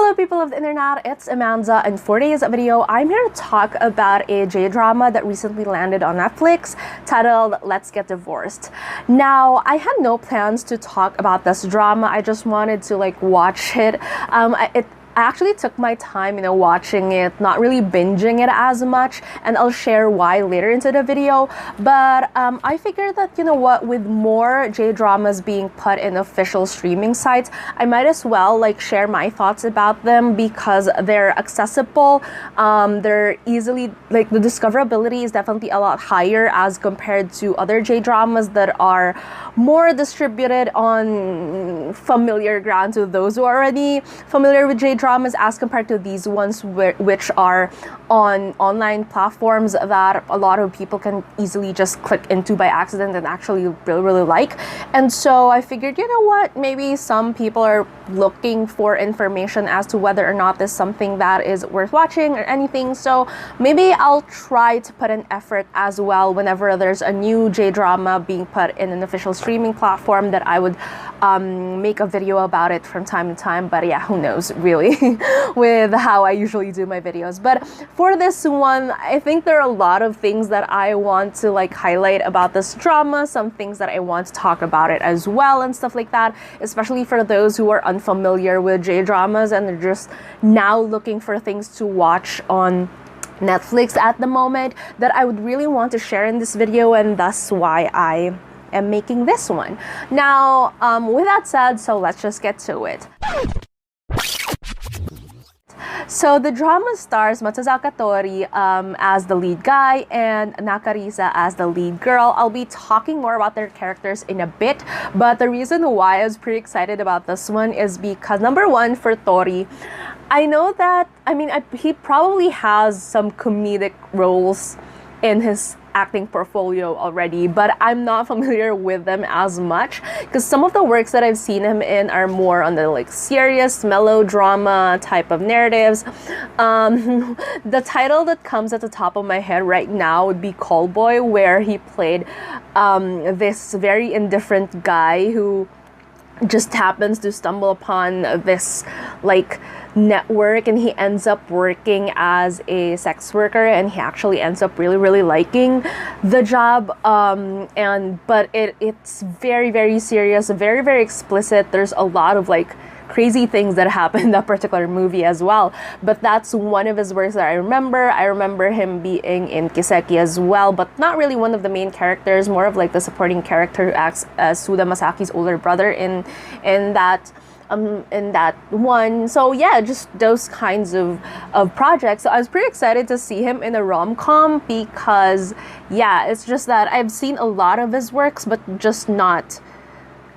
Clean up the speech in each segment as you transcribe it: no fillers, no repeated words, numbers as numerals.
Hello people of the internet, it's Amanda, and for today's video, I'm here to talk about a J-drama that recently landed on Netflix titled Let's Get Divorced. Now, I had no plans to talk about this drama, I just wanted to watch it. I actually took my time, watching it, not really binging it as much, and I'll share why later into the video. But I figured that, with more J-dramas being put in official streaming sites, I might as well share my thoughts about them because they're accessible. They're easily, the discoverability is definitely a lot higher as compared to other J-dramas that are more distributed on familiar ground to those who are already familiar with J-dramas as compared to these ones which are on online platforms that a lot of people can easily just click into by accident and actually really like. And so I figured, maybe some people are looking for information as to whether or not this is something that is worth watching or anything. So maybe I'll try to put an effort as well whenever there's a new J-drama being put in an official streaming platform that I would make a video about it from time to time. But yeah, who knows really with how I usually do my videos. But for this one, I think there are a lot of things that I want to highlight about this drama, some things that I want to talk about it as well and stuff like that, especially for those who are unfamiliar with J-dramas and they're just now looking for things to watch on Netflix at the moment that I would really want to share in this video, and that's why I am making this one. Now, with that said, so let's just get to it. So the drama stars Matsuzaka Tori as the lead guy and Naka Riisa as the lead girl. I'll be talking more about their characters in a bit, but the reason why I was pretty excited about this one is because, number one, for Tori, I know that, he probably has some comedic roles in his acting portfolio already, but I'm not familiar with them as much because some of the works that I've seen him in are more on the serious melodrama type of narratives. The title that comes at the top of my head right now would be Callboy, where he played this very indifferent guy who just happens to stumble upon this network, and he ends up working as a sex worker, and he actually ends up really liking the job, but it's very serious, very explicit. There's a lot of crazy things that happen in that particular movie as well, but that's one of his works that I remember him being in Kiseki as well, but not really one of the main characters, more of the supporting character who acts as Suda Masaki's older brother in that one. So yeah, just those kinds of projects. So I was pretty excited to see him in a rom-com because yeah, it's just that I've seen a lot of his works but just not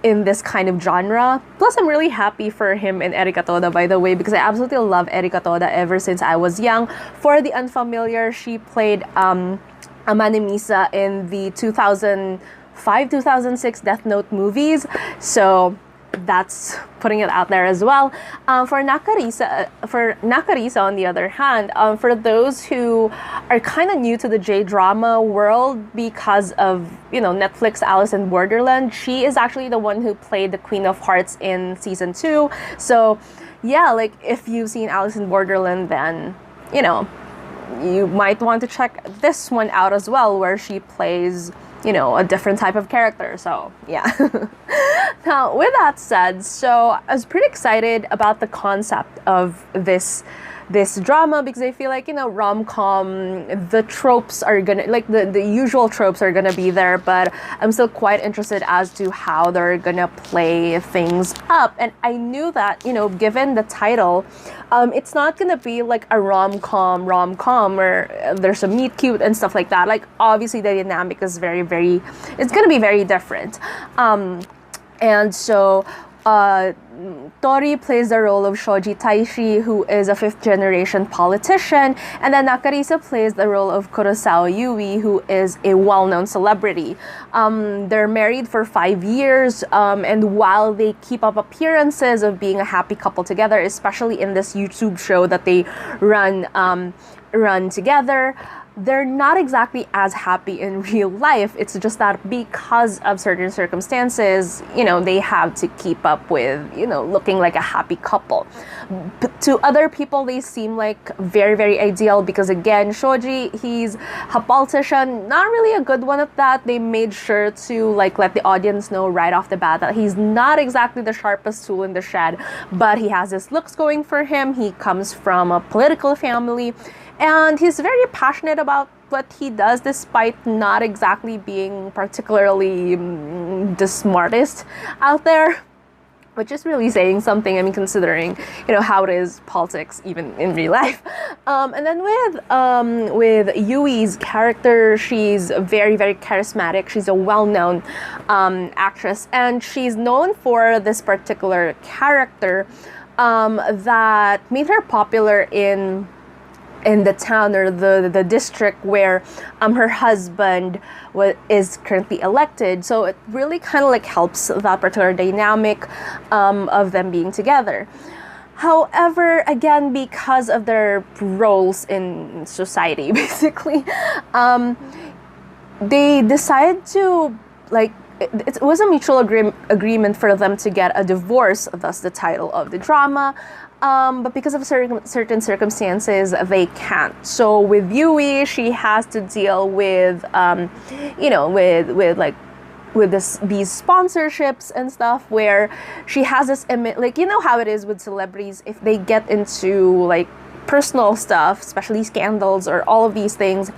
in this kind of genre. Plus, I'm really happy for him in Erika Toda, by the way, because I absolutely love Erika Toda ever since I was young. For the unfamiliar, she played Amane Misa in the 2005-2006 Death Note movies. So that's putting it out there as well. For Naka Riisa, on the other hand, for those who are kind of new to the J-drama world because of Netflix Alice in Borderland, she is actually the one who played the Queen of Hearts in season 2. So yeah, if you've seen Alice in Borderland, then you might want to check this one out as well, where she plays a different type of character. So yeah. Now, with that said, so I was pretty excited about the concept of this drama because I feel rom-com, the tropes are gonna the usual tropes are gonna be there, but I'm still quite interested as to how they're gonna play things up. And I knew that given the title, it's not gonna be a rom-com where there's a meet cute and stuff like that. Obviously the dynamic is it's gonna be very different. And so Tori plays the role of Shoji Taishi, who is a 5th generation politician, and then Naka Riisa plays the role of Kurosawa Yui, who is a well-known celebrity. They're married for 5 years, and while they keep up appearances of being a happy couple together, especially in this YouTube show that they run together, they're not exactly as happy in real life. It's just that because of certain circumstances, they have to keep up with, looking like a happy couple. But to other people, they seem like very, very ideal because, again, Shoji, he's a politician, not really a good one at that. They made sure to let the audience know right off the bat that he's not exactly the sharpest tool in the shed, but he has his looks going for him. He comes from a political family. And he's very passionate about what he does, despite not exactly being particularly the smartest out there, which is really saying something. I mean, considering how it is politics even in real life. And then with Yui's character, she's very, very charismatic. She's a well-known actress, and she's known for this particular character that made her popular in the town or the district where her husband is currently elected. So it really kind of helps that particular dynamic of them being together. However, again, because of their roles in society, basically, they decide to it was a mutual agreement for them to get a divorce, thus the title of the drama. But because of certain circumstances, they can't. So with Yui, she has to deal with, with these sponsorships and stuff, where she has this image, how it is with celebrities, if they get into personal stuff, especially scandals or all of these things,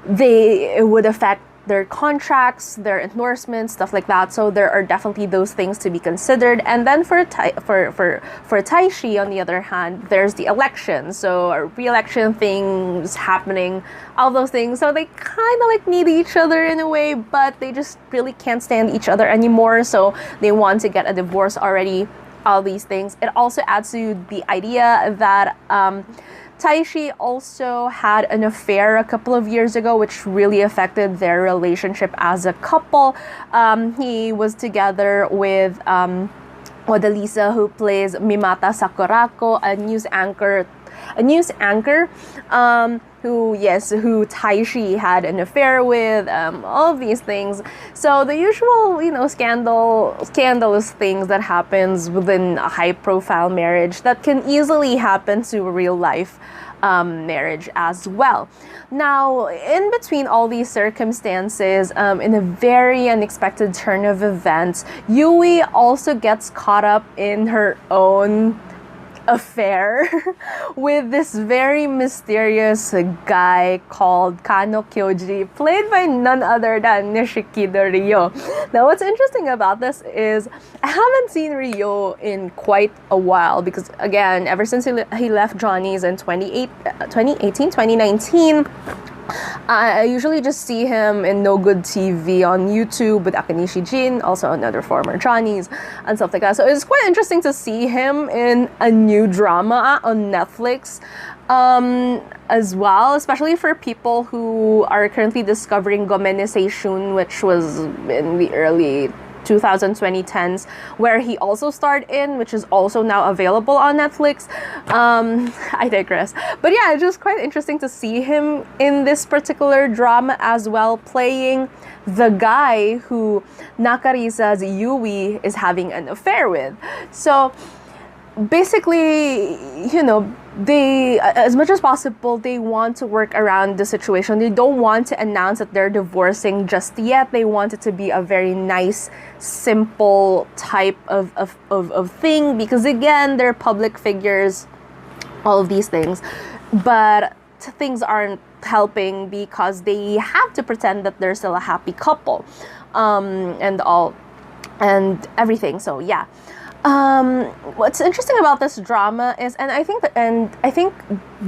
it would affect their contracts, their endorsements, stuff like that. So there are definitely those things to be considered. And then for Taishi, on the other hand, there's the election. So re-election things happening, all those things. So they kind of need each other in a way, but they just really can't stand each other anymore. So they want to get a divorce already. All these things. It also adds to the idea that Taishi also had an affair a couple of years ago, which really affected their relationship as a couple. He was together with Lisa, who plays Mimata Sakurako, a news anchor, who Taishi had an affair with, all of these things. So the usual, scandalous things that happens within a high-profile marriage that can easily happen to a real-life marriage as well. Now, in between all these circumstances, in a very unexpected turn of events, Yui also gets caught up in her own affair with this very mysterious guy called Kano Kyoji, played by none other than Nishikido Ryo. Now, what's interesting about this is I haven't seen Ryo in quite a while because, again, ever since he left Johnny's in 2019, I usually just see him in No Good TV on YouTube with Akanishi Jin, also another former Johnny's, and stuff like that. So it's quite interesting to see him in a new drama on Netflix as well, especially for people who are currently discovering Gomenne Seishun, which was in the early 2010s, where he also starred in, which is also now available on Netflix. I digress. But yeah, it's just quite interesting to see him in this particular drama as well, playing the guy who Naka Riisa's Yui is having an affair with. So basically, they, as much as possible, they want to work around the situation. They don't want to announce that they're divorcing just yet. They want it to be a very nice, simple type of thing, because again, they're public figures, all of these things. But things aren't helping because they have to pretend that they're still a happy couple, and everything. So yeah. What's interesting about this drama is, and I think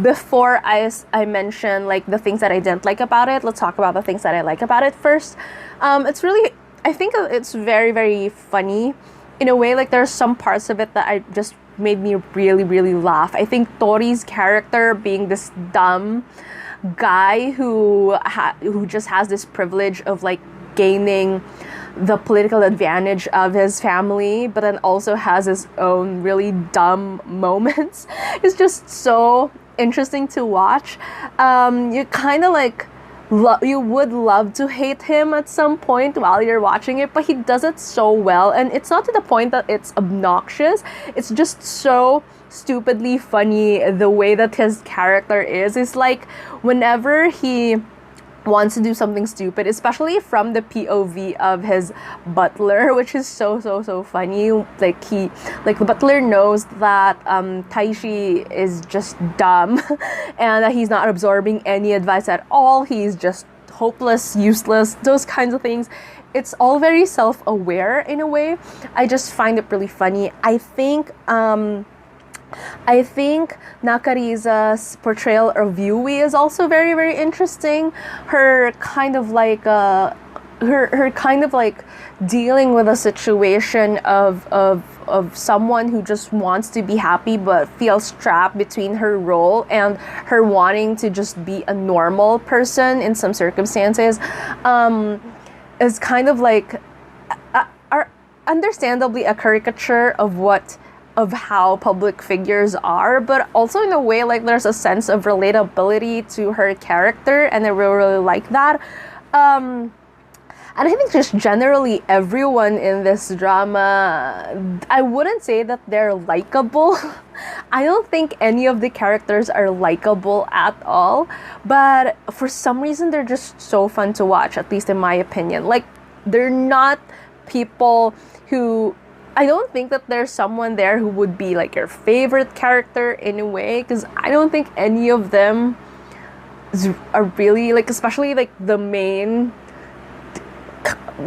before I mention the things that I didn't like about it, let's talk about the things that I like about it first. I think it's very, very funny in a way. There's some parts of it that I just made me really, really laugh. I think Tori's character being this dumb guy who just has this privilege of gaining the political advantage of his family, but then also has his own really dumb moments. It's just so interesting to watch. You kind of like you would love to hate him at some point while you're watching it, but he does it so well, and it's not to the point that it's obnoxious. It's just so stupidly funny the way that his character is. It's like whenever he wants to do something stupid, especially from the POV of his butler, which is so funny. Like the butler knows that Taishi is just dumb and that he's not absorbing any advice at all. He's just hopeless, useless, those kinds of things. It's all very self-aware in a way. I just find it really funny. I think Naka Riisa's portrayal of Yui is also very interesting. Her kind of like dealing with a situation of someone who just wants to be happy but feels trapped between her role and her wanting to just be a normal person in some circumstances, is kind of like understandably a caricature of how public figures are, but also in a way like there's a sense of relatability to her character, and I really like that. And I think just generally everyone in this drama, I wouldn't say that they're likable. I don't think any of the characters are likable at all, but for some reason they're just so fun to watch, at least in my opinion. Like, they're not people who, I don't think that there's someone there who would be like your favorite character in a way, because I don't think any of them are really like, especially like the main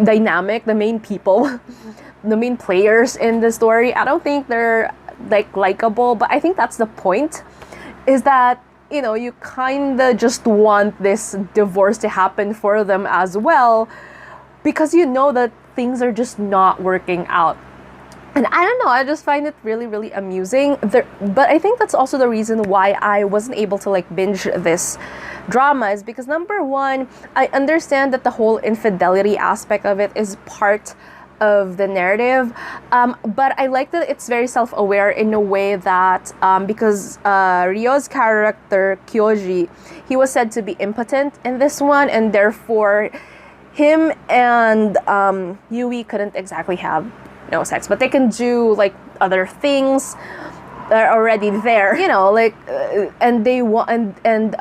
dynamic, the main people, the main players in the story. I don't think they're like likable, but I think that's the point, is that, you know, you kind of just want this divorce to happen for them as well, because you know that things are just not working out. And I don't know, I just find it really amusing. But I think that's also the reason why I wasn't able to like binge this drama, is because number one, I understand that the whole infidelity aspect of it is part of the narrative, but I like that it's very self-aware in a way that because Ryo's character Kyoji, he was said to be impotent in this one, and therefore him and Yui couldn't exactly have no sex, but they can do like other things that are already there, you know, like and they want and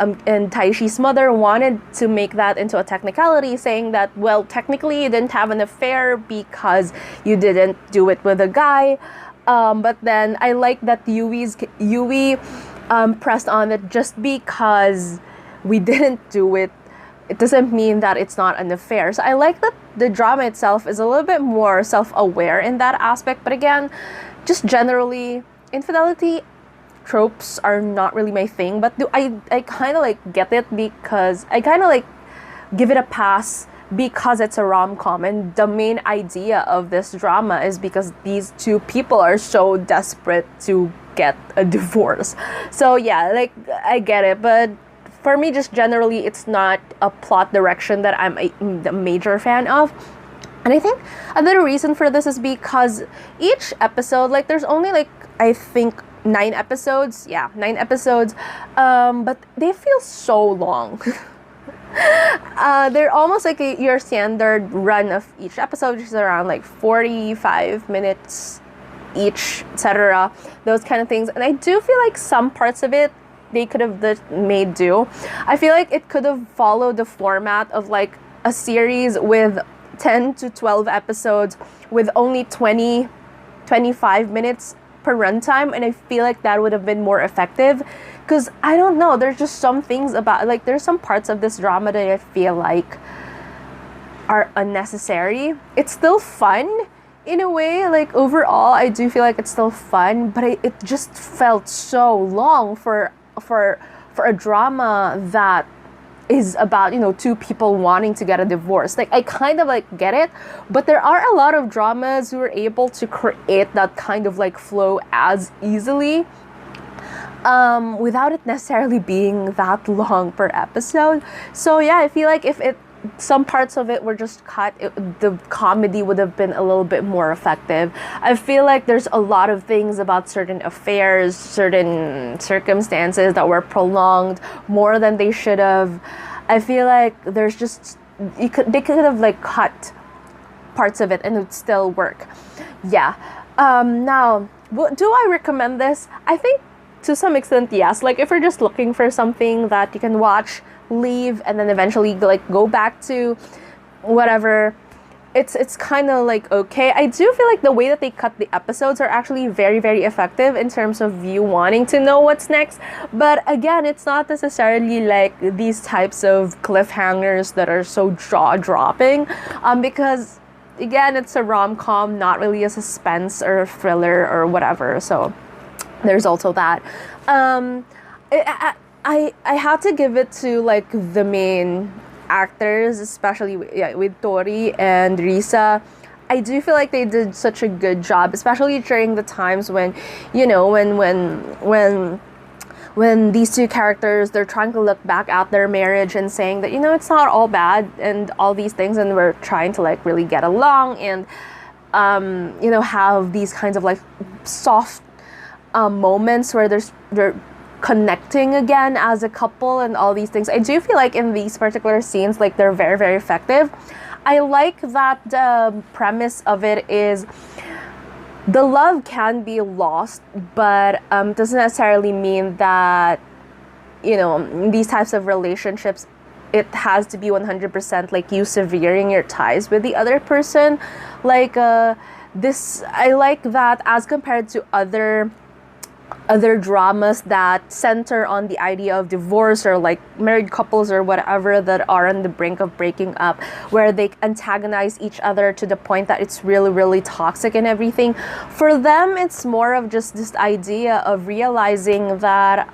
Taishi's mother wanted to make that into a technicality, saying that, well, technically you didn't have an affair because you didn't do it with a guy, but then I like that Yui pressed on that just because we didn't do it, it doesn't mean that it's not an affair. So I like that the drama itself is a little bit more self-aware in that aspect. But again, just generally, infidelity tropes are not really my thing. But I kind of like get it, because I kind of like give it a pass because it's a rom-com. And the main idea of this drama is because these two people are so desperate to get a divorce. So yeah, like I get it. But for me, just generally, it's not a plot direction that I'm a major fan of. And I think another reason for this is because each episode, like there's only like, I think 9 episodes. Yeah, 9 episodes. But they feel so long. They're almost like your standard run of each episode, which is around like 45 minutes each, etc. Those kind of things. And I do feel like some parts of it, they could have made do. I feel like it could have followed the format of like a series with 10 to 12 episodes with only 25 minutes per runtime, and I feel like that would have been more effective, because I don't know, there's just some things about, like there's some parts of this drama that I feel like are unnecessary. It's still fun in a way, like overall I do feel like it's still fun, but it just felt so long for a drama that is about, you know, two people wanting to get a divorce. Like I kind of like get it, but there are a lot of dramas who are able to create that kind of like flow as easily without it necessarily being that long per episode. So yeah, I feel like if some parts of it were just cut. The comedy would have been a little bit more effective. I feel like there's a lot of things about certain affairs, certain circumstances that were prolonged more than they should have. I feel like there's just they could have like cut parts of it and it would still work. Yeah. Now, do I recommend this? I think to some extent, yes. Like if you're just looking for something that you can watch, leave, and then eventually like go back to whatever, it's kind of like okay. I do feel like the way that they cut the episodes are actually very, very effective in terms of you wanting to know what's next. But again, it's not necessarily like these types of cliffhangers that are so jaw-dropping, because again, it's a rom-com, not really a suspense or a thriller or whatever. So there's also that. I had to give it to like the main actors, especially with Tori and Riisa. I do feel like they did such a good job, especially during the times when, you know, when these two characters, they're trying to look back at their marriage and saying that, you know, it's not all bad and all these things, and we're trying to like really get along and you know, have these kinds of like soft moments where they're connecting again as a couple and all these things. I do feel like in these particular scenes, like they're very, very effective. I like that the premise of it is the love can be lost, but doesn't necessarily mean that, you know, these types of relationships, it has to be 100% like you severing your ties with the other person. Like this, I like that as compared to other dramas that center on the idea of divorce or like married couples or whatever that are on the brink of breaking up, where they antagonize each other to the point that it's really, really toxic and everything. For them, it's more of just this idea of realizing that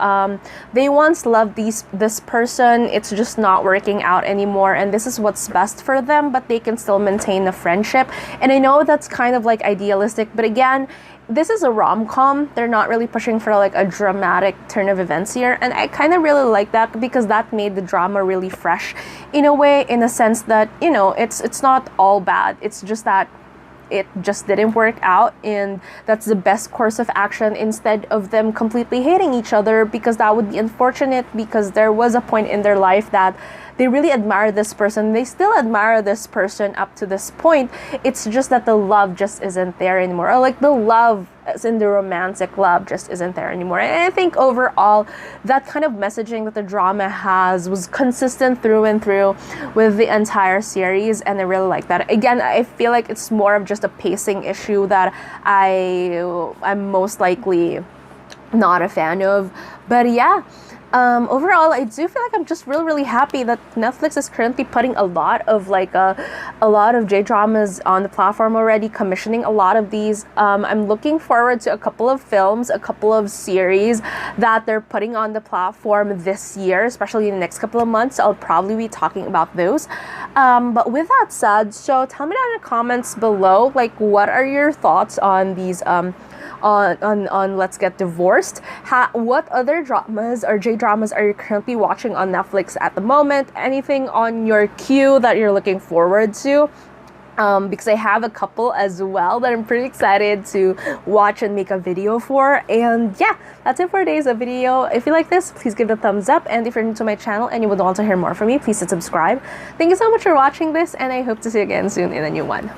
they once loved this person, it's just not working out anymore, and this is what's best for them, but they can still maintain a friendship. And I know that's kind of like idealistic, but again, this is a rom-com. They're not really pushing for like a dramatic turn of events here, and I kind of really like that because that made the drama really fresh in a way, in a sense that, you know, it's not all bad. It's just that it just didn't work out, and that's the best course of action instead of them completely hating each other, because that would be unfortunate, because there was a point in their life that they really admire this person. They still admire this person up to this point. It's just that the love just isn't there anymore. Or like the love, as in the romantic love, just isn't there anymore. And I think overall, that kind of messaging that the drama has was consistent through and through with the entire series, and I really like that. Again, I feel like it's more of just a pacing issue that I'm most likely not a fan of. But yeah. Overall, I do feel like I'm just really, really happy that Netflix is currently putting a lot of J-dramas on the platform already, commissioning a lot of these. I'm looking forward to a couple of films, a couple of series that they're putting on the platform this year, especially in the next couple of months. I'll probably be talking about those. But with that said, so tell me down in the comments below, like, what are your thoughts on these on Let's Get Divorced? What other dramas or J-dramas are you currently watching on Netflix at the moment? Anything on your queue that you're looking forward to? Because I have a couple as well that I'm pretty excited to watch and make a video for. And yeah, that's it for today's video. If you like this, please give it a thumbs up. And if you're new to my channel and you would want to hear more from me, please hit subscribe. Thank you so much for watching this, and I hope to see you again soon in a new one.